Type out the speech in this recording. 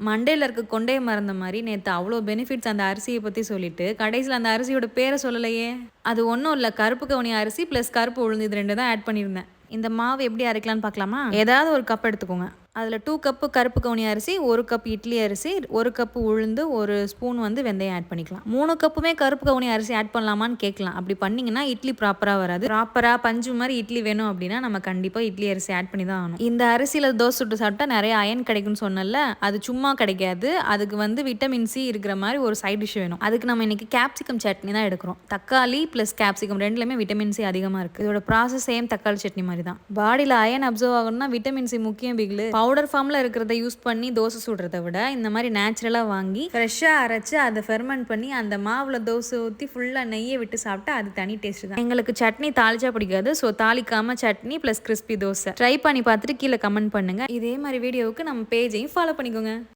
மண்டையில இருக்க கொண்டைய மறந்த மாரி நேத்து அவ்ளோ பெனிஃபிட்ஸ் அந்த அரிசிய பத்தி சொல்லிட்டு, கடைசில அந்த அரிசியோட பேர சொல்லலையே! அது ஒண்ணும் இல்ல. கருப்பு கவுனி அரிசி பிளஸ் கருப்பு உளுந்து இது 2 தான் ஆட் பண்ணியிருந்தேன். இந்த மாவு எப்படி அரைக்கலான்னு பார்க்கலாமா? ஏதாவது ஒரு கப் எடுத்துக்கோங்க. அதில 2 கப்பு கருப்பு கவுனி அரிசி, 1 கப் இட்லி அரிசி, 1 கப்பு உளுந்து, 1 ஸ்பூன் வந்து வெந்தயம் ஆட் பண்ணிக்கலாம். 3 கப்புமே கருப்பு கவுனி அரிசி ஆட் பண்ணலாமான்னு கேட்கலாம். அப்படி பண்ணீங்கன்னா இட்லி ப்ராப்பரா வராது. ப்ராப்பரா பஞ்சு மாரி இட்லி வேணும் அப்படின்னா, நம்ம கண்டிப்பா இட்லி அரிசி ஆட் பண்ணி தான் ஆகணும். இந்த அரிசியில தோசை சுட்டு சாப்பிட்டா நெறைய அயர்ன் கிடைக்கும்னு சொன்னேன்ல, அது சும்மா கிடைக்காது. அதுக்கு வந்து விட்டமின் சி இருக்கிற மாரி ஒரு சைட் டிஷ் வேணும். அதுக்கு நம்ம இன்னைக்கு கேப்சிகம் சட்னி தான் எடுக்கிறோம். தக்காளி பிளஸ் கேப்சிகம் 2லயுமே விட்டமின் சி அதிகமா இருக்கு. இதோட ப்ராசஸ் சேம் தக்காளி சட்னி மாரி தான். பாடியில அயர்ன் அப்சர்வ் ஆகணும்னா விட்டமின் சி முக்கியம் பிகிலு. பவுடர் ஃபார்மில் இருக்கிறத யூஸ் பண்ணி தோசை சுடுறத விட இந்த மாதிரி நேச்சுரலாக வாங்கி ஃப்ரெஷ்ஷாக அரைச்சி அதை ஃபெர்மெண்ட் பண்ணி அந்த மாவில் தோசை ஊற்றி ஃபுல்லாக நெய்யை விட்டு சாப்பிட்டா அது தனி டேஸ்ட் தான். எங்களுக்கு சட்னி தாளிச்சா பிடிக்காது, ஸோ தாளிக்காம chutney plus crispy dosa try பண்ணி பார்த்துட்டு கீழே கமெண்ட் பண்ணுங்கள். இதே மாதிரி வீடியோவுக்கு நம்ம பேஜையும் ஃபாலோ பண்ணிக்கோங்க.